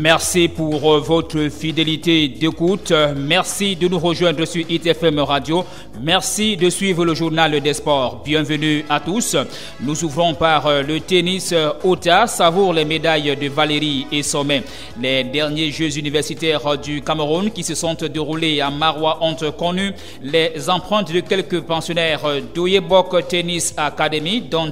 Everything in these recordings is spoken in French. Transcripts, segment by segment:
Merci pour votre fidélité d'écoute. Merci de nous rejoindre sur ITFM Radio. Merci de suivre le journal des sports. Bienvenue à tous. Nous ouvrons par le tennis. Ota savoure les médailles de Valérie et Sommet. Les derniers Jeux universitaires du Cameroun qui se sont déroulés à Maroua ont connu les empreintes de quelques pensionnaires d'Oyebok Tennis Academy, dont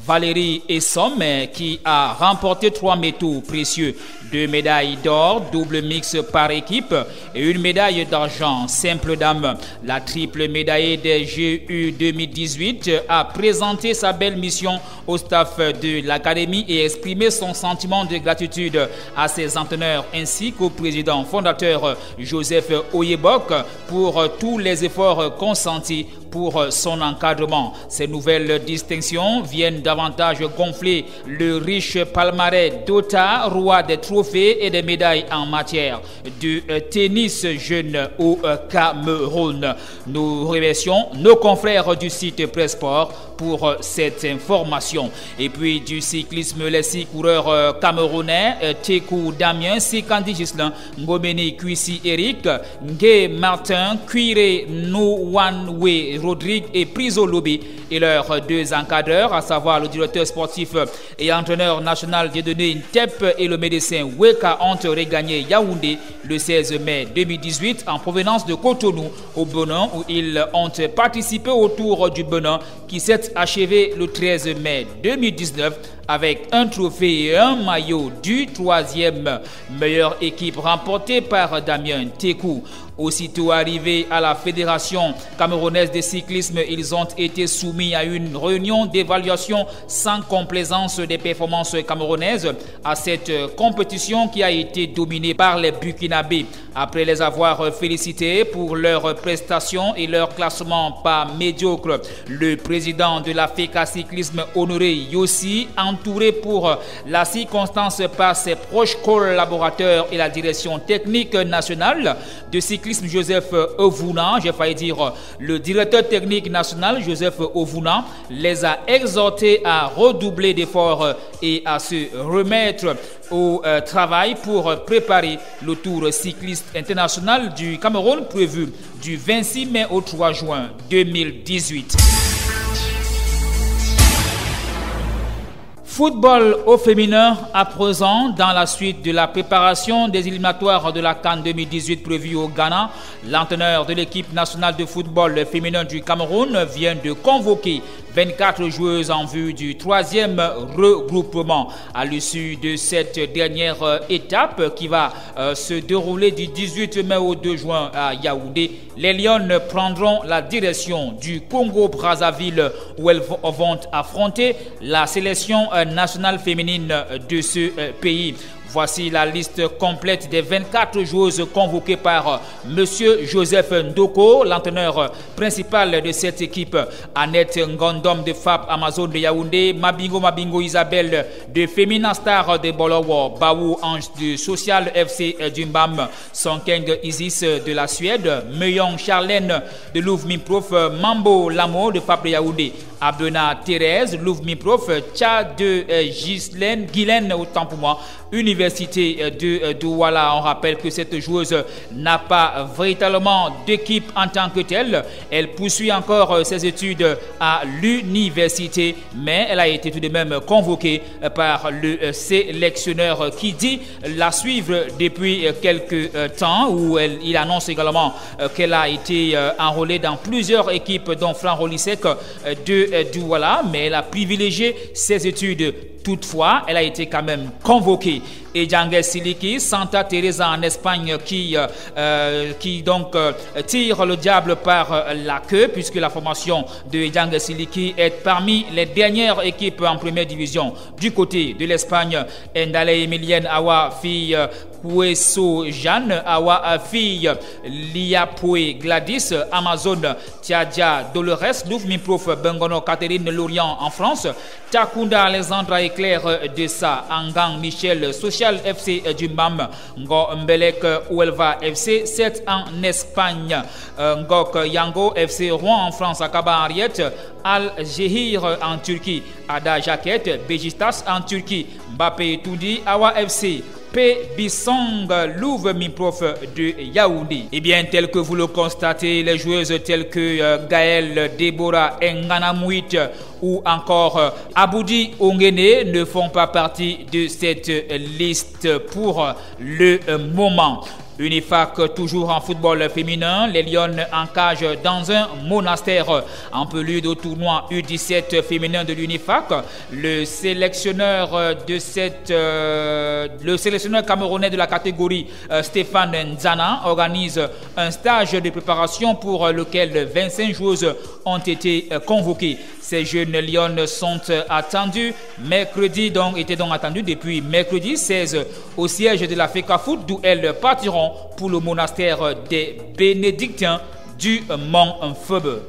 Valérie et Sommet, qui a remporté 3 métaux précieux, 2 médailles d'or, double mix par équipe et une médaille d'argent simple dame. La triple médaillée des GU 2018 a présenté sa belle mission au staff de l'académie et exprimé son sentiment de gratitude à ses entraîneurs ainsi qu'au président fondateur Joseph Oyebok pour tous les efforts consentis pour son encadrement. Ces nouvelles distinctions viennent davantage gonfler le riche palmarès d'Ota, roi des trophées et des médailles en matière de tennis jeune au Cameroun. Nous remercions nos confrères du site Pressport pour cette information. Et puis du cyclisme, les 6 coureurs camerounais, Tekou Damien, Sikandi Gislin, Ngomeni Kwisi Eric, Nge Martin, Kwire Nouwanwe Rodrigue et Priso Lobi et leurs 2 encadreurs, à savoir le directeur sportif et entraîneur national Dieudonné Ntep et le médecin Weka, ont regagné Yaoundé le 16 mai 2018 en provenance de Cotonou au Bénin, où ils ont participé au Tour du Bénin qui s'est achevé le 13 mai 2019 avec un trophée et un maillot du 3e meilleure équipe remporté par Damien Tekou. Aussitôt arrivés à la Fédération camerounaise de cyclisme, ils ont été soumis à une réunion d'évaluation sans complaisance des performances camerounaises à cette compétition qui a été dominée par les Burkinabés. Après les avoir félicités pour leurs prestations et leur classement pas médiocre, le président de la FECA Cyclisme, Honoré Yossi, entouré pour la circonstance par ses proches collaborateurs et la direction technique nationale de cyclisme, Joseph Ovuna, j'ai failli dire le directeur technique national Joseph Ovuna, les a exhortés à redoubler d'efforts et à se remettre au travail pour préparer le Tour cycliste international du Cameroun prévu du 26 mai au 3 juin 2018. Football au féminin à présent, dans la suite de la préparation des éliminatoires de la CAN 2018 prévue au Ghana, l'entraîneur de l'équipe nationale de football féminin du Cameroun vient de convoquer 24 joueuses en vue du 3e regroupement. À l'issue de cette dernière étape qui va se dérouler du 18 mai au 2 juin à Yaoundé, les Lionnes prendront la direction du Congo-Brazzaville où elles vont affronter la sélection nationale féminine de ce pays. Voici la liste complète des 24 joueuses convoquées par M. Joseph Ndoko, l'entraîneur principal de cette équipe. Annette Ngondom de FAP Amazon de Yaoundé, Mabingo Isabelle de Femina Star de Bolowo, Baou Ange de Social FC d'Umbam, Sonkeng Isis de la Suède, Meyong Charlène de Louvre Miprof, Mambo Lamo de FAP de Yaoundé, Abdena Thérèse, Louvre Miprof, Tcha de Guylaine, autant pour moi, Université de Douala. On rappelle que cette joueuse n'a pas véritablement d'équipe en tant que telle. Elle poursuit encore ses études à l'université, mais elle a été tout de même convoquée par le sélectionneur qui dit la suivre depuis quelques temps, où il annonce également qu'elle a été enrôlée dans plusieurs équipes, dont Fran Rolisek de Douala, mais elle a privilégié ses études. Toutefois, elle a été quand même convoquée. Et Django Siliki, Santa Teresa en Espagne, qui donc tire le diable par la queue, puisque la formation de Django Siliki est parmi les dernières équipes en première division. Du côté de l'Espagne, Ndale Emilienne Awa, fille Kouesso Jeanne, Awa, fille Liapoe Gladys, Amazon Tiadia Dolores, Louvre Miprof Bengono Catherine Lorient en France, Takunda Alexandra Éclair de Sa, Angang Michel Social FC du MAM, Ngo Mbelek Ouelva FC 7 en Espagne, Ngok Yango FC Rouen en France, Akaba Henriette, Al Jehir en Turquie, Ada Jaquette, Begistas en Turquie, Mbappé Toudi, Awa FC Bisong Louve Miprof de Yaoundé. Et bien, tel que vous le constatez, les joueuses telles que Gaëlle Deborah Nganamouit ou encore Aboudi Ongene ne font pas partie de cette liste pour le moment. Unifac, toujours en football féminin, les Lionnes encagent dans un monastère en prélude au tournoi U17 féminin de l'Unifac. Le sélectionneur camerounais de la catégorie, Stéphane Nzana, organise un stage de préparation pour lequel 25 joueuses ont été convoquées. Ces jeunes Lionnes sont attendus étaient donc attendus depuis mercredi 16 au siège de la FECAFOOT, d'où elles partiront pour le monastère des Bénédictins du Mont-Phoebe.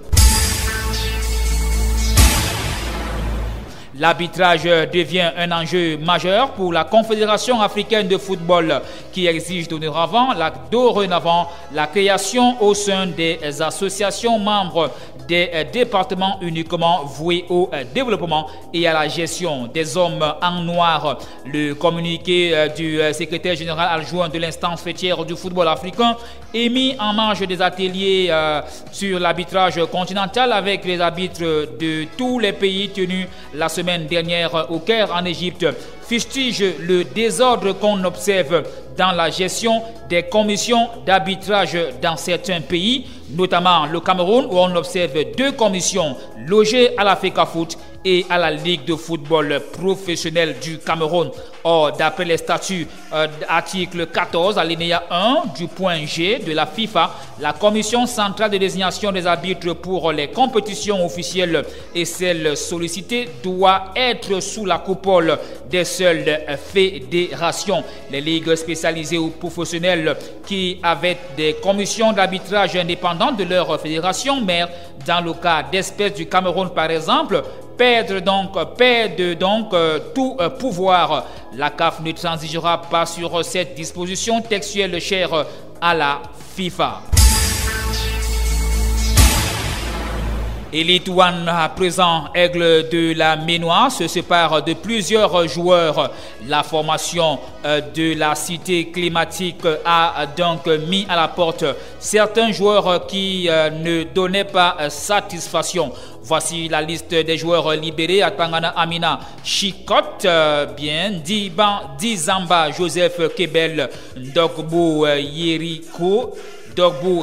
L'arbitrage devient un enjeu majeur pour la Confédération africaine de football qui exige dorénavant la création au sein des associations membres des départements uniquement voués au développement et à la gestion des hommes en noir. Le communiqué du secrétaire général adjoint de l'instance faîtière du football africain émis en marge des ateliers sur l'arbitrage continental avec les arbitres de tous les pays tenus la semaine dernière au Caire en Égypte fustige le désordre qu'on observe dans la gestion des commissions d'arbitrage dans certains pays, notamment le Cameroun où on observe 2 commissions logées à la FECAFOOT et à la Ligue de football professionnel du Cameroun. Or, d'après les statuts article 14, alinéa 1 du point G de la FIFA, la commission centrale de désignation des arbitres pour les compétitions officielles et celles sollicitées doit être sous la coupole des seules fédérations. Les ligues spécialisées ou professionnelles qui avaient des commissions d'arbitrage indépendantes de leur fédération mère, dans le cas d'espèces du Cameroun par exemple, perdent donc tout pouvoir. La CAF ne transigera pas sur cette disposition textuelle chère à la FIFA. Elite One à présent, Aigle de la Ménois se sépare de plusieurs joueurs. La formation de la cité climatique a donc mis à la porte certains joueurs qui ne donnaient pas satisfaction. Voici la liste des joueurs libérés. Atangana Amina Chikot, Dizamba Joseph Kebel, Dogbo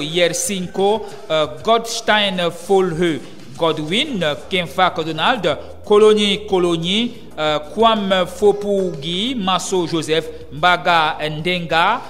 Yersinko, Godstein Folhe, Godwin, Kenfak Donald, Koloni, Kwam Fopugi, Maso Joseph, Mbaga Ndenga,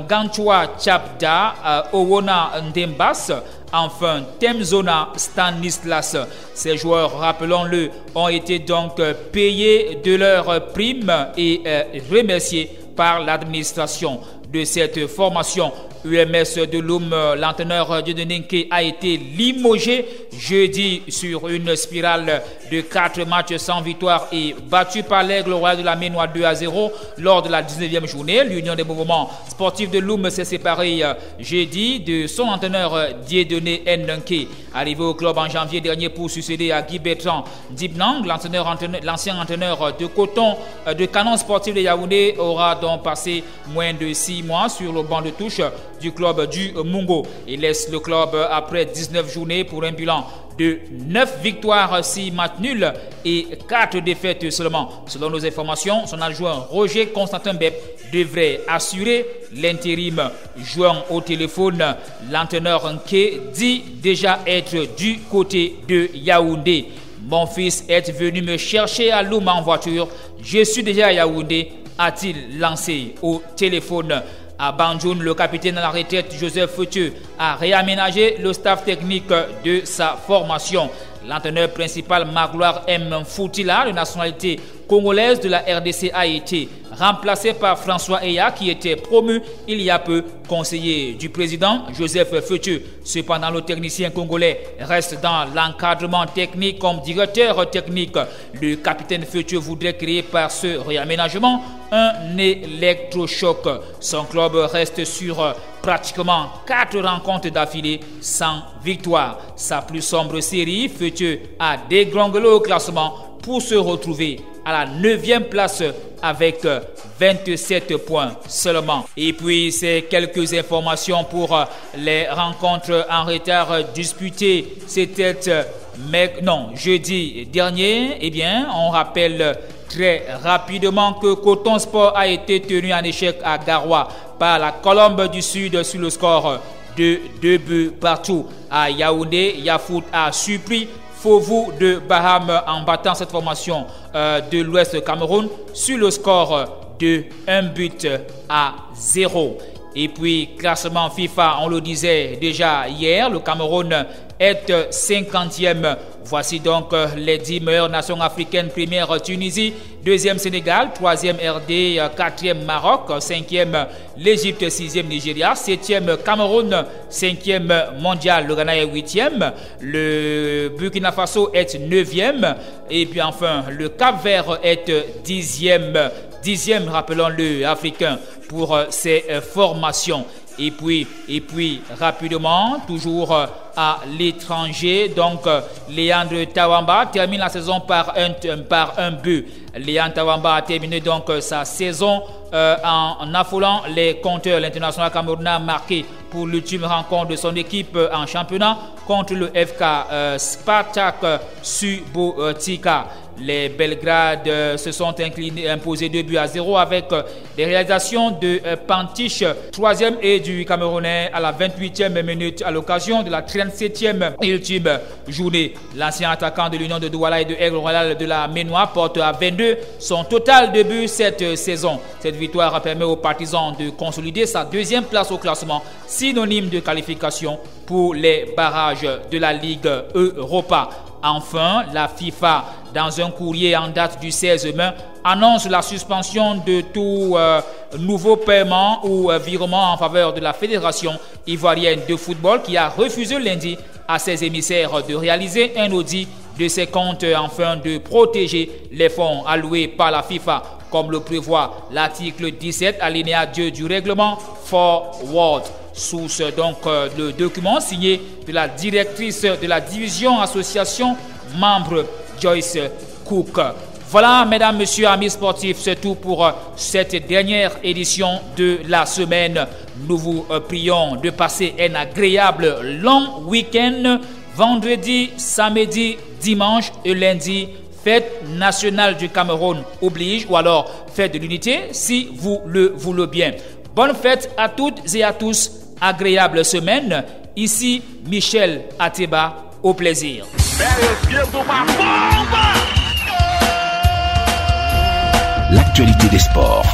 Ganchua Chapda, Owona Ndembas, enfin Temzona Stanislas. Ces joueurs, rappelons-le, ont été donc payés de leurs primes et remerciés par l'administration de cette formation. UMS de Loum, l'entraîneur Dieudonné a été limogé jeudi sur une spirale de 4 matchs sans victoire et battu par l'Aigle Royal de la Ménois 2-0 lors de la 19e journée. L'Union des mouvements sportifs de Loum s'est séparée jeudi de son entraîneur Dieudonné Ndenke, arrivé au club en janvier dernier pour succéder à Guy Bertrand Dibnang. L'ancien entraîneur de Canon Sportif de Yaoundé aura donc passé moins de 6 mois sur le banc de touche du club du Mungo. Il laisse le club après 19 journées pour un bilan de 9 victoires, 6 matchs nuls et 4 défaites seulement. Selon nos informations, son adjoint Roger Constantin Bep devrait assurer l'intérim. Jouant au téléphone, l'entraîneur Nké dit déjà être du côté de Yaoundé. Mon fils est venu me chercher à Loum en voiture. Je suis déjà à Yaoundé, a-t-il lancé au téléphone. À Banjoun, le capitaine à la retraite Joseph Feutieux a réaménagé le staff technique de sa formation. L'entraîneur principal Magloire M. Foutila, de nationalité congolaise de la RDC, a été remplacé par François Eya, qui était promu il y a peu conseiller du président Joseph Feutieux. Cependant, le technicien congolais reste dans l'encadrement technique comme directeur technique. Le capitaine Feutieux voudrait créer par ce réaménagement un électrochoc. Son club reste sur pratiquement 4 rencontres d'affilée sans victoire. Sa plus sombre série, Feutieux a dégringolé au classement pour se retrouver à la 9e place avec 27 points seulement. Et puis, c'est quelques informations pour les rencontres en retard disputées. C'était jeudi dernier. Eh bien, on rappelle très rapidement que Coton Sport a été tenu en échec à Garoua par la Colombe du Sud sur le score de 2 buts partout. À Yaoundé, Yafoot a surpris Fovu de Baham en battant cette formation de l'Ouest Cameroun sur le score de 1-0. Et puis, classement FIFA, on le disait déjà hier, le Cameroun est 50e. Voici donc les 10 meilleures nations africaines. Première Tunisie, 2e Sénégal, 3e RD, 4e Maroc, 5e l'Égypte, 6e Nigeria, 7e Cameroun, 5e mondial, le Ghana est 8e, le Burkina Faso est 9e et puis enfin le Cap-Vert est 10e, rappelons-le, africain pour ses formations. Et puis rapidement, toujours à l'étranger, donc Léandre Tawamba termine la saison par un but. Léandre Tawamba a terminé donc sa saison en affolant les compteurs. L'international camerounais a marqué pour l'ultime rencontre de son équipe en championnat contre le FK Spartak Subotica. Les Belgrades se sont imposés 2-0 avec des réalisations de Pantiche, 3e et du Camerounais à la 28e minute à l'occasion de la 37e et ultime journée. L'ancien attaquant de l'Union de Douala et de Aigle Royal de la Ménois porte à 22 son total de buts cette saison. Cette victoire permet aux partisans de consolider sa 2e place au classement, synonyme de qualification pour les barrages de la Ligue Europa. Enfin, la FIFA, dans un courrier en date du 16 mai, annonce la suspension de tout nouveau paiement ou virement en faveur de la Fédération ivoirienne de football qui a refusé lundi à ses émissaires de réaliser un audit de ses comptes afin de protéger les fonds alloués par la FIFA, comme le prévoit l'article 17 alinéa 2 du règlement Forward. Source donc le document signé de la directrice de la division association membre Joyce Cook. Voilà, mesdames, messieurs, amis sportifs, c'est tout pour cette dernière édition de la semaine. Nous vous prions de passer un agréable long week-end, vendredi, samedi, dimanche et lundi. Fête nationale du Cameroun oblige, ou alors fête de l'unité si vous le voulez bien. Bonne fête à toutes et à tous. Agréable semaine. Ici Michel Ateba, au plaisir. L'actualité des sports.